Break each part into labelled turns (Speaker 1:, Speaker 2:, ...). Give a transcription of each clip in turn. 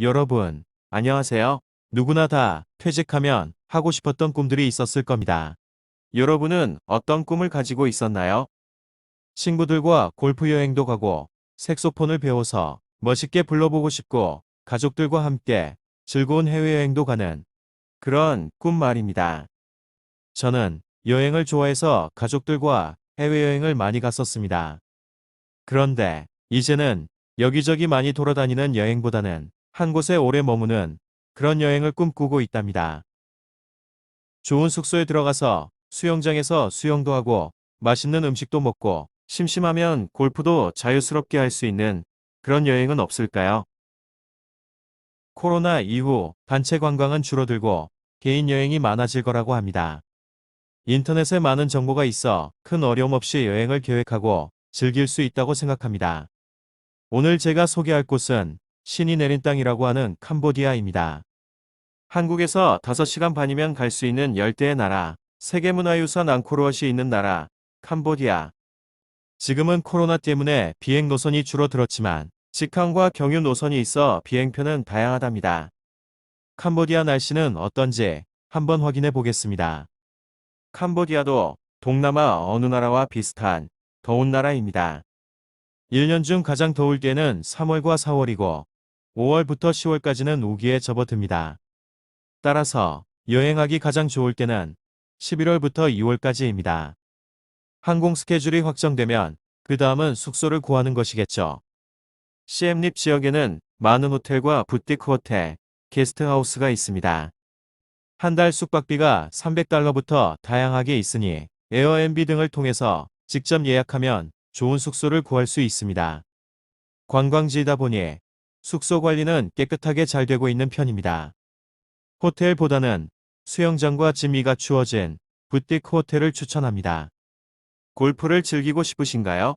Speaker 1: 여러분, 안녕하세요. 누구나 다 퇴직하면 하고 싶었던 꿈들이 있었을 겁니다. 여러분은 어떤 꿈을 가지고 있었나요? 친구들과 골프 여행도 가고, 색소폰을 배워서 멋있게 불러보고 싶고, 가족들과 함께 즐거운 해외여행도 가는 그런 꿈 말입니다. 저는 여행을 좋아해서 가족들과 해외여행을 많이 갔었습니다. 그런데 이제는 여기저기 많이 돌아다니는 여행보다는 한 곳에 오래 머무는 그런 여행을 꿈꾸고 있답니다. 좋은 숙소에 들어가서 수영장에서 수영도 하고 맛있는 음식도 먹고 심심하면 골프도 자유스럽게 할 수 있는 그런 여행은 없을까요? 코로나 이후 단체 관광은 줄어들고 개인 여행이 많아질 거라고 합니다. 인터넷에 많은 정보가 있어 큰 어려움 없이 여행을 계획하고 즐길 수 있다고 생각합니다. 오늘 제가 소개할 곳은 신이 내린 땅이라고 하는 캄보디아입니다. 한국에서 5시간 반이면 갈 수 있는 열대의 나라, 세계문화유산 앙코르왓이 있는 나라, 캄보디아. 지금은 코로나 때문에 비행 노선이 줄어들었지만 직항과 경유 노선이 있어 비행편은 다양하답니다. 캄보디아 날씨는 어떤지 한번 확인해 보겠습니다. 캄보디아도 동남아 어느 나라와 비슷한 더운 나라입니다. 1년 중 가장 더울 때는 3월과 4월이고 5월부터 10월까지는 우기에 접어듭니다. 따라서 여행하기 가장 좋을 때는 11월부터 2월까지입니다. 항공 스케줄이 확정되면 그 다음은 숙소를 구하는 것이겠죠. 시엠립 지역에는 많은 호텔과 부티크 호텔, 게스트하우스가 있습니다. 한 달 숙박비가 300달러부터 다양하게 있으니 에어앤비 등을 통해서 직접 예약하면 좋은 숙소를 구할 수 있습니다. 관광지이다 보니 숙소 관리는 깨끗하게 잘 되고 있는 편입니다. 호텔보다는 수영장과 짐이 갖추어진 부티크 호텔을 추천합니다. 골프를 즐기고 싶으신가요?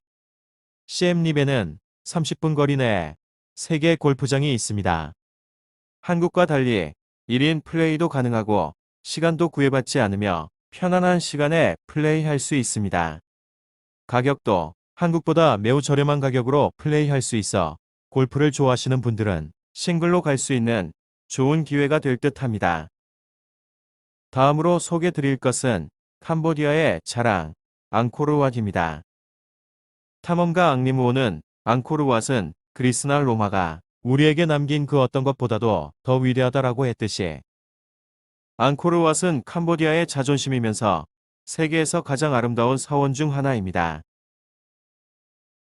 Speaker 1: 시엠립에는 30분 거리 내에 3개 골프장이 있습니다. 한국과 달리 1인 플레이도 가능하고 시간도 구애받지 않으며 편안한 시간에 플레이할 수 있습니다. 가격도 한국보다 매우 저렴한 가격으로 플레이할 수 있어 골프를 좋아하시는 분들은 싱글로 갈 수 있는 좋은 기회가 될 듯합니다. 다음으로 소개 드릴 것은 캄보디아의 자랑, 앙코르왓입니다. 탐험가 앙리무오는 앙코르왓은 그리스나 로마가 우리에게 남긴 그 어떤 것보다도 더 위대하다라고 했듯이 앙코르왓은 캄보디아의 자존심이면서 세계에서 가장 아름다운 사원 중 하나입니다.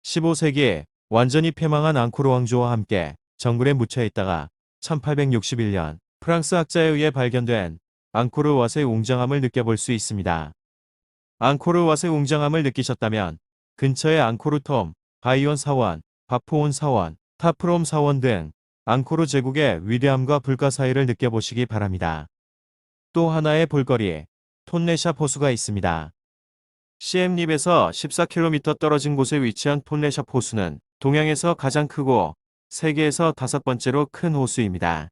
Speaker 1: 15세기에 완전히 패망한 앙코르 왕조와 함께 정글에 묻혀 있다가 1861년 프랑스 학자에 의해 발견된 앙코르왓의 웅장함을 느껴볼 수 있습니다. 앙코르왓의 웅장함을 느끼셨다면 근처의 앙코르톰, 바이온 사원, 바포온 사원, 타프롬 사원 등 앙코르 제국의 위대함과 불가사의를 느껴보시기 바랍니다. 또 하나의 볼거리, 톤레샵 호수가 있습니다. 시엠립에서 14km 떨어진 곳에 위치한 톤레샵 호수는 동양에서 가장 크고 세계에서 5번째로 큰 호수입니다.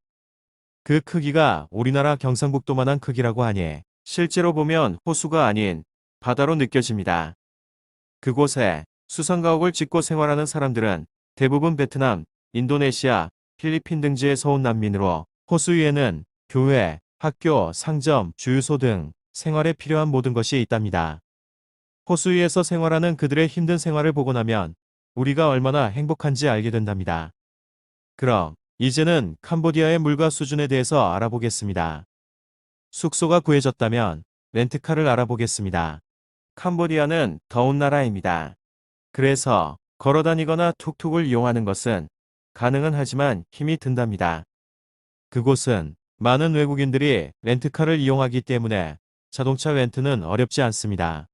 Speaker 1: 그 크기가 우리나라 경상북도만한 크기라고 하니 실제로 보면 호수가 아닌 바다로 느껴집니다. 그곳에 수상가옥을 짓고 생활하는 사람들은 대부분 베트남, 인도네시아, 필리핀 등지에서 온 난민으로 호수 위에는 교회, 학교, 상점, 주유소 등 생활에 필요한 모든 것이 있답니다. 호수 위에서 생활하는 그들의 힘든 생활을 보고 나면 우리가 얼마나 행복한지 알게 된답니다. 그럼 이제는 캄보디아의 물가 수준에 대해서 알아보겠습니다. 숙소가 구해졌다면 렌트카를 알아보겠습니다. 캄보디아는 더운 나라입니다. 그래서 걸어다니거나 툭툭을 이용하는 것은 가능은 하지만 힘이 든답니다. 그곳은 많은 외국인들이 렌트카를 이용하기 때문에 자동차 렌트는 어렵지 않습니다.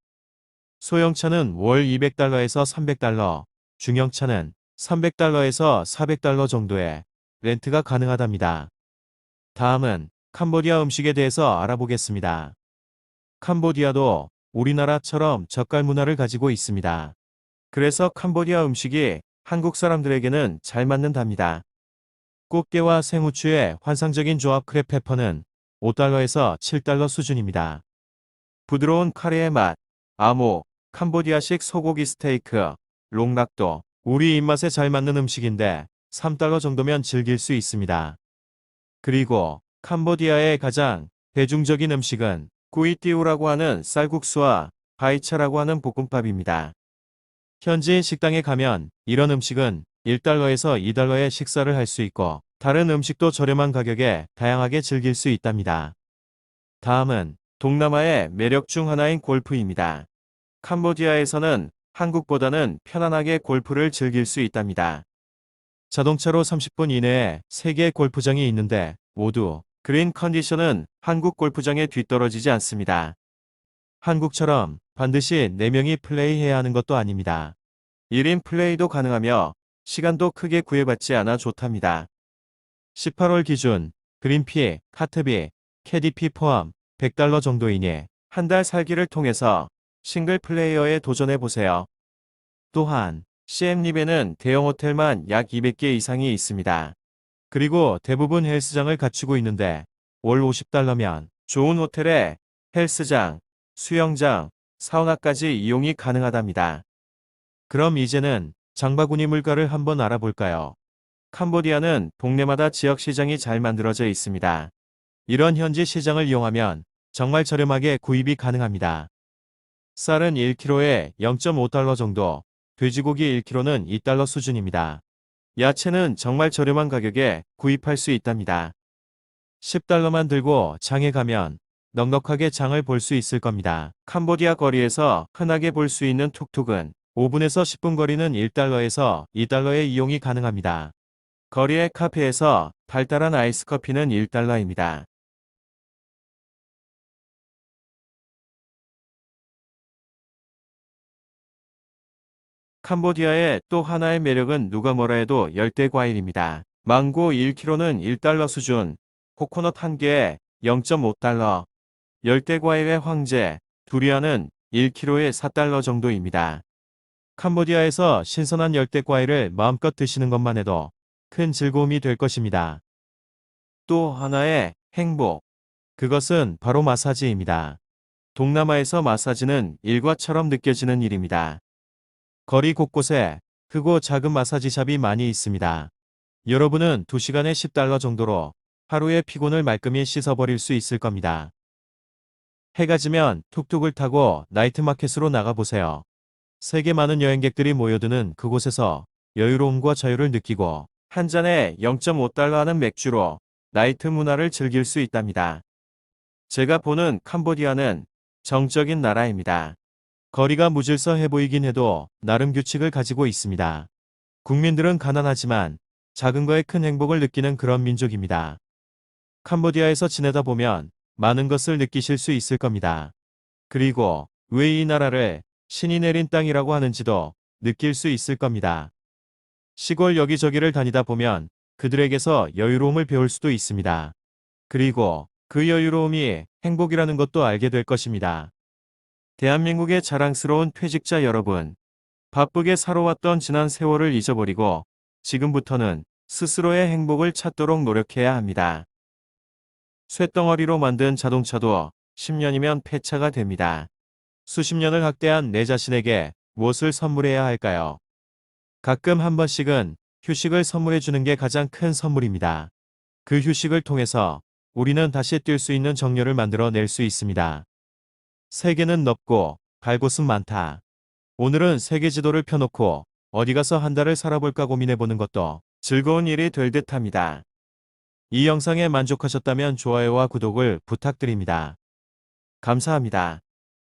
Speaker 1: 소형차는 월 200달러에서 300달러, 중형차는 300달러에서 400달러 정도의 렌트가 가능하답니다. 다음은 캄보디아 음식에 대해서 알아보겠습니다. 캄보디아도 우리나라처럼 젓갈 문화를 가지고 있습니다. 그래서 캄보디아 음식이 한국 사람들에게는 잘 맞는답니다. 꽃게와 생후추의 환상적인 조합 크랩페퍼는 5달러에서 7달러 수준입니다. 부드러운 카레의 맛, 아모, 캄보디아식 소고기 스테이크, 롱락도 우리 입맛에 잘 맞는 음식인데 $3 정도면 즐길 수 있습니다. 그리고 캄보디아의 가장 대중적인 음식은 꾸이띠우라고 하는 쌀국수와 바이차라고 하는 볶음밥입니다. 현지인 식당에 가면 이런 음식은 $1에서 $2에 식사를 할 수 있고 다른 음식도 저렴한 가격에 다양하게 즐길 수 있답니다. 다음은 동남아의 매력 중 하나인 골프입니다. 캄보디아에서는 한국보다는 편안하게 골프를 즐길 수 있답니다. 자동차로 30분 이내에 3개의 골프장이 있는데 모두 그린 컨디션은 한국 골프장에 뒤떨어지지 않습니다. 한국처럼 반드시 4명이 플레이해야 하는 것도 아닙니다. 1인 플레이도 가능하며 시간도 크게 구애받지 않아 좋답니다. 18월 기준 그린피, 카트비, 캐디피 포함 $100 정도이니 한 달 살기를 통해서 싱글 플레이어에 도전해보세요. 또한 시엠립에는 대형 호텔만 약 200개 이상이 있습니다. 그리고 대부분 헬스장을 갖추고 있는데 월 $50면 좋은 호텔에 헬스장, 수영장, 사우나까지 이용이 가능하답니다. 그럼 이제는 장바구니 물가를 한번 알아볼까요? 캄보디아는 동네마다 지역 시장이 잘 만들어져 있습니다. 이런 현지 시장을 이용하면 정말 저렴하게 구입이 가능합니다. 쌀은 1kg에 $0.5 정도, 돼지고기 1kg는 $2 수준입니다. 야채는 정말 저렴한 가격에 구입할 수 있답니다. $10만 들고 장에 가면 넉넉하게 장을 볼 수 있을 겁니다. 캄보디아 거리에서 흔하게 볼 수 있는 툭툭은 5분에서 10분 거리는 $1에서 $2에 이용이 가능합니다. 거리의 카페에서 달달한 아이스 커피는 $1입니다. 캄보디아의 또 하나의 매력은 누가 뭐라 해도 열대 과일입니다. 망고 1kg는 $1 수준, 코코넛 1개에 $0.5, 열대 과일의 황제, 두리안은 1kg에 $4 정도입니다. 캄보디아에서 신선한 열대 과일을 마음껏 드시는 것만 해도 큰 즐거움이 될 것입니다. 또 하나의 행복. 그것은 바로 마사지입니다. 동남아에서 마사지는 일과처럼 느껴지는 일입니다. 거리 곳곳에 크고 작은 마사지샵이 많이 있습니다. 여러분은 2시간에 $10 정도로 하루의 피곤을 말끔히 씻어버릴 수 있을 겁니다. 해가 지면 툭툭을 타고 나이트마켓으로 나가보세요. 세계 많은 여행객들이 모여드는 그곳에서 여유로움과 자유를 느끼고 한 잔에 $0.5 하는 맥주로 나이트 문화를 즐길 수 있답니다. 제가 보는 캄보디아는 정적인 나라입니다. 거리가 무질서해 보이긴 해도 나름 규칙을 가지고 있습니다. 국민들은 가난하지만 작은 거에 큰 행복을 느끼는 그런 민족입니다. 캄보디아에서 지내다 보면 많은 것을 느끼실 수 있을 겁니다. 그리고 왜 이 나라를 신이 내린 땅이라고 하는지도 느낄 수 있을 겁니다. 시골 여기저기를 다니다 보면 그들에게서 여유로움을 배울 수도 있습니다. 그리고 그 여유로움이 행복이라는 것도 알게 될 것입니다. 대한민국의 자랑스러운 퇴직자 여러분, 바쁘게 살아왔던 지난 세월을 잊어버리고 지금부터는 스스로의 행복을 찾도록 노력해야 합니다. 쇳덩어리로 만든 자동차도 10년이면 폐차가 됩니다. 수십 년을 학대한 내 자신에게 무엇을 선물해야 할까요? 가끔 한 번씩은 휴식을 선물해 주는 게 가장 큰 선물입니다. 그 휴식을 통해서 우리는 다시 뛸 수 있는 정열을 만들어 낼 수 있습니다. 세계는 넓고 갈 곳은 많다. 오늘은 세계 지도를 펴놓고 어디 가서 한 달을 살아볼까 고민해보는 것도 즐거운 일이 될 듯합니다. 이 영상에 만족하셨다면 좋아요와 구독을 부탁드립니다. 감사합니다.